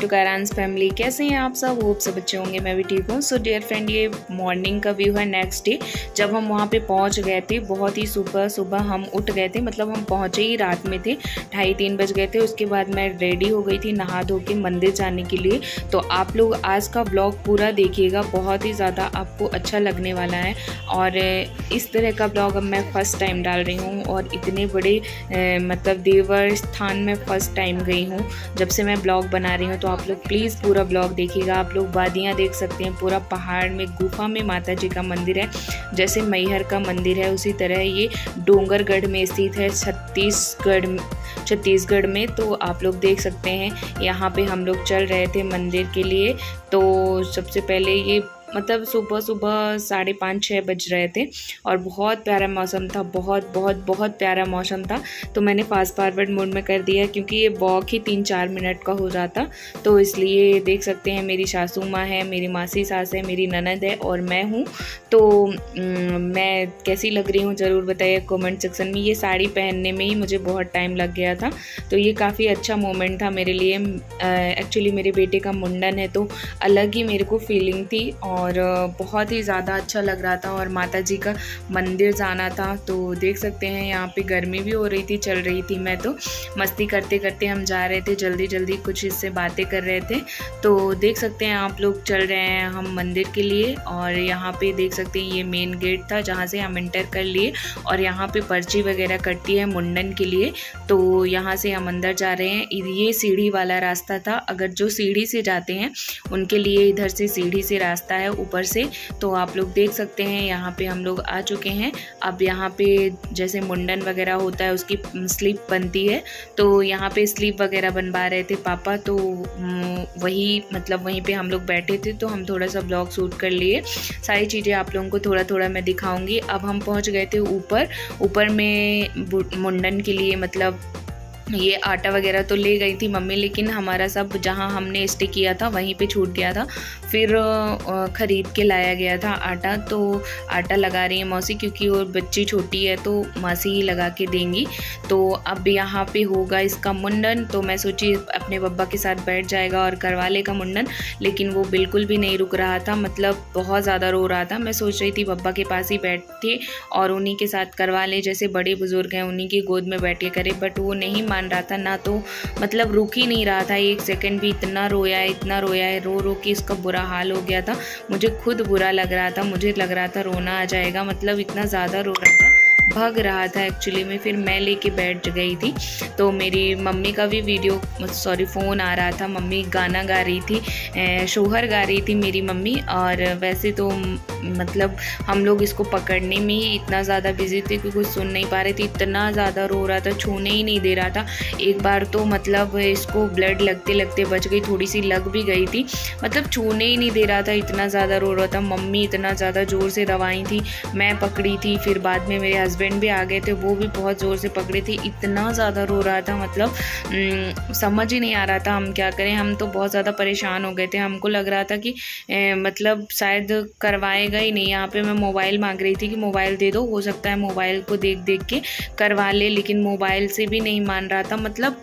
To कायरान्स family. कैसे हैं आप सब? होप सब अच्छे होंगे, मैं भी ठीक हूँ। सो डियर फ्रेंड, ये मॉर्निंग का व्यू है नेक्स्ट डे, जब हम वहाँ पे पहुँच गए थे। बहुत ही सुबह हम उठ गए थे, मतलब हम पहुँचे ही रात में थे, 2:30-3 बज गए थे। उसके बाद मैं रेडी हो गई थी नहा धो के मंदिर जाने के लिए। तो आप लोग आज का ब्लॉग पूरा देखिएगा, बहुत ही ज़्यादा आपको अच्छा लगने वाला है। और इस तरह का ब्लॉग अब मैं फ़र्स्ट टाइम डाल रही हूँ, और इतने बड़े मतलब देवर स्थान में फ़र्स्ट टाइम गई हूँ जब से मैं ब्लॉग बना रही हूँ। तो आप लोग प्लीज़ पूरा ब्लॉग देखिएगा। आप लोग वादियाँ देख सकते हैं, पूरा पहाड़ में गुफा में माता जी का मंदिर है। जैसे मैहर का मंदिर है उसी तरह ये डोंगरगढ़ में स्थित है, छत्तीसगढ़ में। तो आप लोग देख सकते हैं, यहाँ पे हम लोग चल रहे थे मंदिर के लिए। तो सबसे पहले ये मतलब सुबह 5:30-6 बज रहे थे, और बहुत प्यारा मौसम था, बहुत प्यारा मौसम था। तो मैंने फास्ट फॉरवर्ड मोड में कर दिया, क्योंकि ये वॉक ही 3-4 मिनट का हो जाता। तो इसलिए देख सकते हैं, मेरी सासू माँ है, मेरी मासी सास है, मेरी ननद है और मैं हूँ। तो मैं कैसी लग रही हूँ ज़रूर बताइए कमेंट सेक्शन में। ये साड़ी पहनने में ही मुझे बहुत टाइम लग गया था, तो ये काफ़ी अच्छा मोमेंट था मेरे लिए। एक्चुअली मेरे बेटे का मुंडन है, तो अलग ही मेरे को फीलिंग थी, और बहुत ही ज़्यादा अच्छा लग रहा था। और माता जी का मंदिर जाना था। तो देख सकते हैं, यहाँ पे गर्मी भी हो रही थी, चल रही थी। मैं तो मस्ती करते करते हम जा रहे थे, जल्दी कुछ इससे बातें कर रहे थे। तो देख सकते हैं आप लोग, चल रहे हैं हम मंदिर के लिए। और यहाँ पे देख सकते हैं, ये मेन गेट था जहाँ से हम इंटर कर लिए, और यहाँ पे पर्ची वगैरह कटती है मुंडन के लिए। तो यहाँ से हम अंदर जा रहे हैं। ये सीढ़ी वाला रास्ता था, अगर जो सीढ़ी से जाते हैं उनके लिए इधर से सीढ़ी से रास्ता है ऊपर से। तो आप लोग देख सकते हैं, यहाँ पे हम लोग आ चुके हैं। अब यहाँ पे जैसे मुंडन वगैरह होता है, उसकी स्लीप बनती है। तो यहाँ पे स्लीप वगैरह बनवा रहे थे पापा। तो वही मतलब वहीं पे हम लोग बैठे थे, तो हम थोड़ा सा ब्लॉग शूट कर लिए। सारी चीज़ें आप लोगों को थोड़ा मैं दिखाऊंगी। अब हम पहुँच गए थे ऊपर में मुंडन के लिए। मतलब ये आटा वगैरह तो ले गई थी मम्मी, लेकिन हमारा सब जहाँ हमने स्टे किया था वहीं पे छूट गया था। फिर ख़रीद के लाया गया था आटा। तो आटा लगा रही है मौसी, क्योंकि वो बच्ची छोटी है तो मौसी ही लगा के देंगी। तो अब यहाँ पे होगा इसका मुंडन। तो मैं सोची अपने बब्बा के साथ बैठ जाएगा और करवा लेगा मुंडन, लेकिन वो बिल्कुल भी नहीं रुक रहा था, मतलब बहुत ज़्यादा रो रहा था। मैं सोच रही थी बब्बा के पास ही बैठे और उन्हीं के साथ करवा ले, जैसे बड़े बुजुर्ग हैं उन्हीं की गोद में बैठ के करे। बट वो नहीं मान रहा था ना, तो मतलब रुक ही नहीं रहा था एक सेकंड भी। इतना रोया है, रो के इसका बुरा हाल हो गया था। मुझे खुद बुरा लग रहा था, मुझे लग रहा था रोना आ जाएगा, मतलब इतना ज़्यादा रो रहा था, भाग रहा था एक्चुअली में। फिर मैं लेके बैठ गई थी। तो मेरी मम्मी का भी फ़ोन आ रहा था। मम्मी गाना गा रही थी, शोहर गा रही थी मेरी मम्मी। और वैसे तो मतलब हम लोग इसको पकड़ने में ही इतना ज़्यादा बिजी थे कि कुछ सुन नहीं पा रहे थे। इतना ज़्यादा रो रहा था, छूने ही नहीं दे रहा था। एक बार तो मतलब इसको ब्लड लगते बच गई, थोड़ी सी लग भी गई थी, मतलब छूने ही नहीं दे रहा था, इतना ज़्यादा रो रहा था। मम्मी इतना ज़्यादा ज़ोर से दबाई थी, मैं पकड़ी थी। फिर बाद में मेरे हस्बैंड भी आ गए थे, वो भी बहुत ज़ोर से पकड़े थे। इतना ज़्यादा रो रहा था, मतलब समझ ही नहीं आ रहा था हम क्या करें। हम तो बहुत ज़्यादा परेशान हो गए थे। हमको लग रहा था कि मतलब शायद करवाएगा ही नहीं। यहाँ पे मैं मोबाइल मांग रही थी कि मोबाइल दे दो, हो सकता है मोबाइल को देख के करवा ले, लेकिन मोबाइल से भी नहीं मान रहा था। मतलब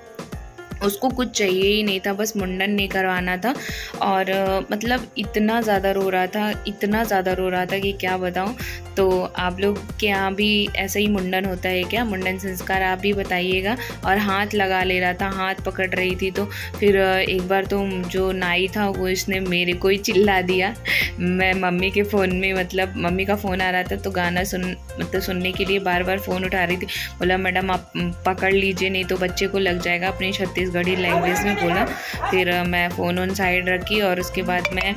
उसको कुछ चाहिए ही नहीं था, बस मुंडन नहीं करवाना था। और मतलब इतना ज़्यादा रो रहा था कि क्या बताऊँ। तो आप लोग के यहाँ भी ऐसा ही मुंडन होता है क्या? मुंडन संस्कार आप भी बताइएगा। और हाथ लगा ले रहा था, हाथ पकड़ रही थी। तो फिर एक बार तो जो नाई था वो इसने मेरे को ही चिल्ला दिया। मैं मम्मी के फ़ोन में, मतलब मम्मी का फ़ोन आ रहा था, तो गाना सुनने के लिए बार फ़ोन उठा रही थी। बोला मैडम आप पकड़ लीजिए, नहीं तो बच्चे को लग जाएगा, अपनी छत्तीसगढ़ी लैंग्वेज में बोला। फिर मैं फ़ोन ऑन साइड रखी, और उसके बाद मैं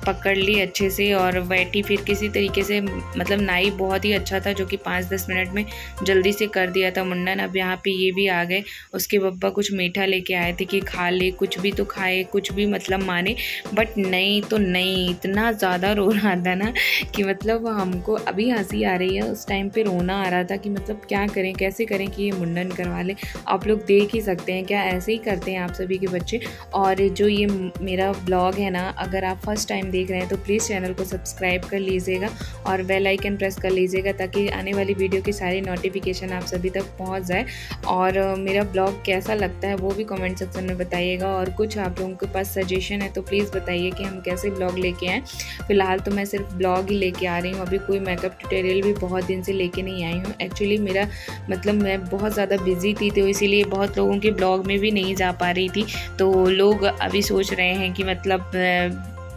पकड़ ली अच्छे से और बैठी। फिर किसी तरीके से, मतलब नाई बहुत ही अच्छा था, जो कि 5-10 मिनट में जल्दी से कर दिया था मुंडन। अब यहाँ पे ये भी आ गए, उसके पप्पा कुछ मीठा लेके आए थे कि खा ले, कुछ भी तो खाए, कुछ भी मतलब माने। बट नहीं तो नहीं, इतना ज़्यादा रो रहा था ना कि मतलब हमको अभी हंसी आ रही है, उस टाइम पे रोना आ रहा था कि मतलब क्या करें, कैसे करें कि ये मुंडन करवा ले। आप लोग देख ही सकते हैं, क्या ऐसे ही करते हैं आप सभी के बच्चे। और जो ये मेरा ब्लॉग है ना, अगर आप फर्स्ट टाइम देख रहे हैं तो प्लीज़ चैनल को सब्सक्राइब कर लीजिएगा और बेल आइकन प्रेस कर लीजिएगा ताकि आने वाली वीडियो की सारी नोटिफिकेशन आप सभी तक पहुंच जाए। और मेरा ब्लॉग कैसा लगता है वो भी कमेंट सेक्शन में बताइएगा, और कुछ आप लोगों के पास सजेशन है तो प्लीज़ बताइए कि हम कैसे ब्लॉग लेके आएँ। फ़िलहाल तो मैं सिर्फ ब्लॉग ही लेके आ रही हूँ, अभी कोई मेकअप ट्यूटोरियल भी बहुत दिन से लेके नहीं आई हूँ। एक्चुअली मेरा मतलब मैं बहुत ज़्यादा बिजी थी तो इसीलिए बहुत लोगों के ब्लॉग में भी नहीं जा पा रही थी। तो लोग अभी सोच रहे हैं कि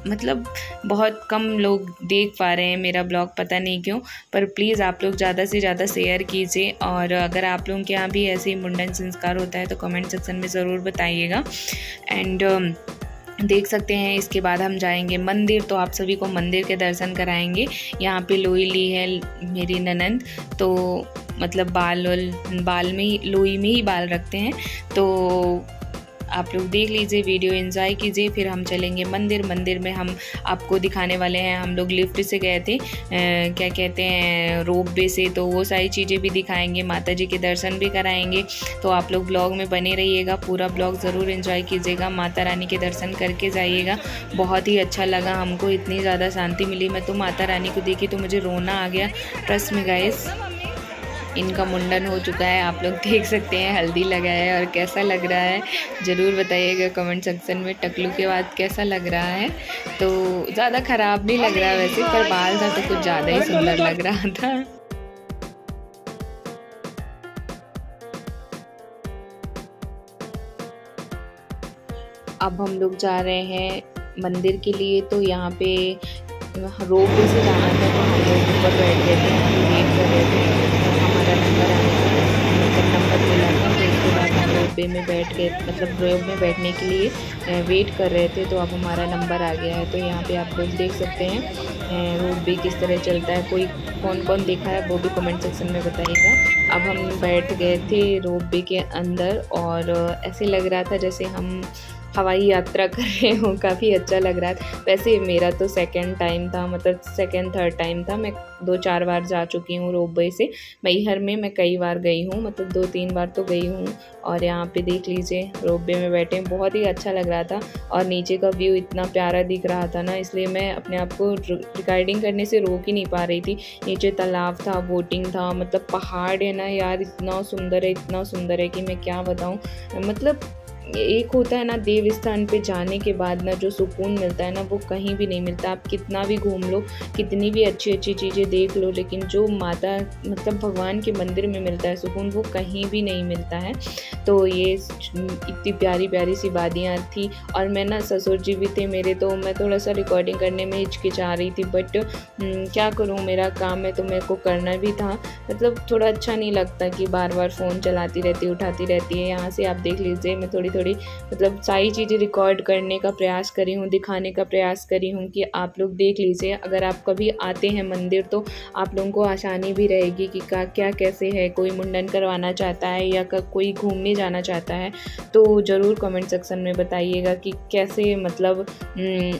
मतलब बहुत कम लोग देख पा रहे हैं मेरा ब्लॉग, पता नहीं क्यों। पर प्लीज़ आप लोग ज़्यादा से ज़्यादा शेयर कीजिए, और अगर आप लोगों के यहाँ भी ऐसे ही मुंडन संस्कार होता है तो कमेंट सेक्शन में ज़रूर बताइएगा। एंड देख सकते हैं इसके बाद हम जाएंगे मंदिर, तो आप सभी को मंदिर के दर्शन कराएंगे। यहाँ पे लोई ली है मेरी ननंद, तो मतलब बाल में ही लोई में ही बाल रखते हैं। तो आप लोग देख लीजिए, वीडियो एंजॉय कीजिए। फिर हम चलेंगे मंदिर में हम आपको दिखाने वाले हैं। हम लोग लिफ्ट से गए थे, क्या कहते हैं, रोप वे से, तो वो सारी चीज़ें भी दिखाएंगे, माता जी के दर्शन भी कराएंगे। तो आप लोग ब्लॉग में बने रहिएगा, पूरा ब्लॉग ज़रूर एंजॉय कीजिएगा, माता रानी के दर्शन करके जाइएगा। बहुत ही अच्छा लगा हमको, इतनी ज़्यादा शांति मिली। मैं तो माता रानी को देखी तो मुझे रोना आ गया। ट्रस्ट में गाइस, इनका मुंडन हो चुका है, आप लोग देख सकते हैं, हल्दी लगा है। और कैसा लग रहा है ज़रूर बताइएगा कमेंट सेक्शन में। टकलू के बाद कैसा लग रहा है? तो ज़्यादा ख़राब नहीं लग रहा वैसे, पर बाल था तो कुछ ज़्यादा ही सुंदर लग रहा था। अब हम लोग जा रहे हैं मंदिर के लिए। तो यहाँ पे रोप वे से जाना था तो हम लोग ऊपर बैठ गए थे, हम वेट कर रहे थे हमारा नंबर आने का। मतलब नंबर मिला था तो उसके बाद हम रोप वे में बैठ गए, मतलब रोप में बैठने के लिए वेट कर रहे थे। तो अब हमारा नंबर आ गया है। तो यहाँ पे आप लोग देख सकते हैं रोप वे किस तरह चलता है। कोई कौन देखा है वो भी कमेंट सेक्शन में बताइएगा। अब हम बैठ गए थे रोप वे के अंदर, और ऐसे लग रहा था जैसे हम हवाई यात्रा कर रहे हो, काफ़ी अच्छा लग रहा था। वैसे मेरा तो सेकंड टाइम था, मतलब सेकंड थर्ड टाइम था। मैं 2-4 बार जा चुकी हूँ रोप वे से। मैहर में मैं कई बार गई हूँ, मतलब 2-3 बार तो गई हूँ। और यहाँ पे देख लीजिए रोप वे में बैठे, बहुत ही अच्छा लग रहा था। और नीचे का व्यू इतना प्यारा दिख रहा था ना, इसलिए मैं अपने आप को रिकॉर्डिंग करने से रोक ही नहीं पा रही थी। नीचे तालाब था, बोटिंग था, मतलब पहाड़ है ना यार, इतना सुंदर है कि मैं क्या बताऊँ। मतलब एक होता है ना देव स्थान पे जाने के बाद ना जो सुकून मिलता है ना, वो कहीं भी नहीं मिलता। आप कितना भी घूम लो, कितनी भी अच्छी चीज़ें देख लो, लेकिन जो माता मतलब भगवान के मंदिर में मिलता है सुकून, वो कहीं भी नहीं मिलता है। तो ये इतनी प्यारी सी वादियाँ थी। और मैं ना, ससुर जी भी थे मेरे, तो मैं थोड़ा सा रिकॉर्डिंग करने में हिचकिचा रही थी, बट क्या करूँ, मेरा काम है तो मेरे को करना भी था। मतलब थोड़ा अच्छा नहीं लगता कि बार बार फ़ोन चलाती रहती, उठाती रहती है। यहाँ से आप देख लीजिए, मैं थोड़ी मतलब सारी चीज़ें रिकॉर्ड करने का प्रयास करी हूँ, दिखाने का प्रयास करी हूँ कि आप लोग देख लीजिए। अगर आप कभी आते हैं मंदिर तो आप लोगों को आसानी भी रहेगी कि क्या कैसे है। कोई मुंडन करवाना चाहता है या कोई घूमने जाना चाहता है तो ज़रूर कमेंट सेक्शन में बताइएगा कि कैसे, मतलब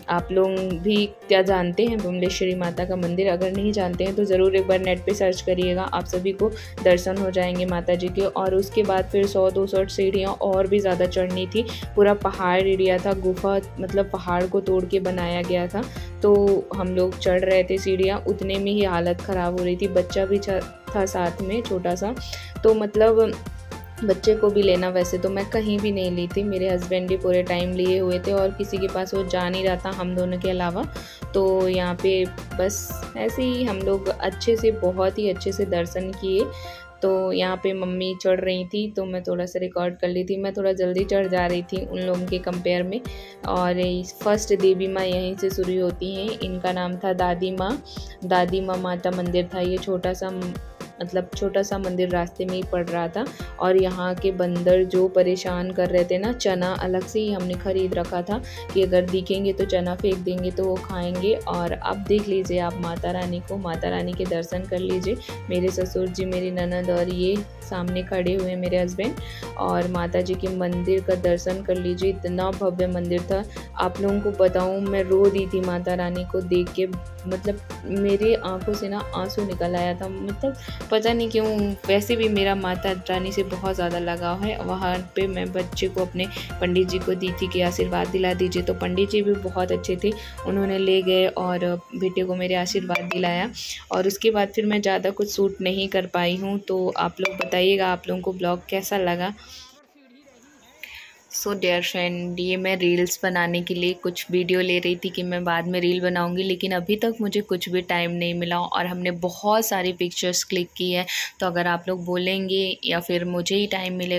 आप लोग भी क्या जानते हैं बुमलेश्वरी माता का मंदिर। अगर नहीं जानते हैं तो ज़रूर एक बार नेट पे सर्च करिएगा, आप सभी को दर्शन हो जाएंगे माता जी के। और उसके बाद फिर 100-200 सीढ़ियाँ और भी ज़्यादा चढ़नी थी। पूरा पहाड़ एरिया था, गुफा, मतलब पहाड़ को तोड़ के बनाया गया था। तो हम लोग चढ़ रहे थे सीढ़ियाँ, उतने में ही हालत ख़राब हो रही थी। बच्चा भी था साथ में छोटा सा, तो मतलब बच्चे को भी लेना, वैसे तो मैं कहीं भी नहीं ली थी, मेरे हस्बैंड भी पूरे टाइम लिए हुए थे और किसी के पास वो जा नहीं रहा था हम दोनों के अलावा। तो यहाँ पे बस ऐसे ही हम लोग बहुत ही अच्छे से दर्शन किए। तो यहाँ पे मम्मी चढ़ रही थी तो मैं थोड़ा सा रिकॉर्ड कर ली थी। मैं थोड़ा जल्दी चढ़ जा रही थी उन लोगों के कंपेयर में। और फर्स्ट देवी माँ यहीं से शुरू होती हैं। इनका नाम था दादी माँ माता मंदिर था। ये छोटा सा मंदिर रास्ते में ही पड़ रहा था। और यहाँ के बंदर जो परेशान कर रहे थे ना, चना अलग से ही हमने ख़रीद रखा था कि अगर दिखेंगे तो चना फेंक देंगे तो वो खाएंगे। और अब देख लीजिए आप माता रानी के दर्शन कर लीजिए। मेरे ससुर जी, मेरी ननद और ये सामने खड़े हुए मेरे हस्बैंड, और माता जी के मंदिर का दर्शन कर लीजिए। इतना भव्य मंदिर था, आप लोगों को बताऊँ, मैं रो दी थी माता रानी को देख के। मतलब मेरी आंखों से ना आंसू निकल आया था। मतलब पता नहीं क्यों वैसे भी मेरा माता रानी से बहुत ज़्यादा लगाव है। वहाँ पे मैं बच्चे को अपने पंडित जी को दी थी कि आशीर्वाद दिला दीजिए, तो पंडित जी भी बहुत अच्छे थे, उन्होंने ले गए और बेटे को मेरे आशीर्वाद दिलाया। और उसके बाद फिर मैं ज़्यादा कुछ शूट नहीं कर पाई हूँ। तो आप लोग बताइएगा आप लोगों को ब्लॉग कैसा लगा। सो डियर फ्रेंड, ये मैं रील्स बनाने के लिए कुछ वीडियो ले रही थी कि मैं बाद में रील बनाऊंगी, लेकिन अभी तक मुझे कुछ भी टाइम नहीं मिला और हमने बहुत सारी पिक्चर्स क्लिक की है। तो अगर आप लोग बोलेंगे या फिर मुझे ही टाइम मिलेगा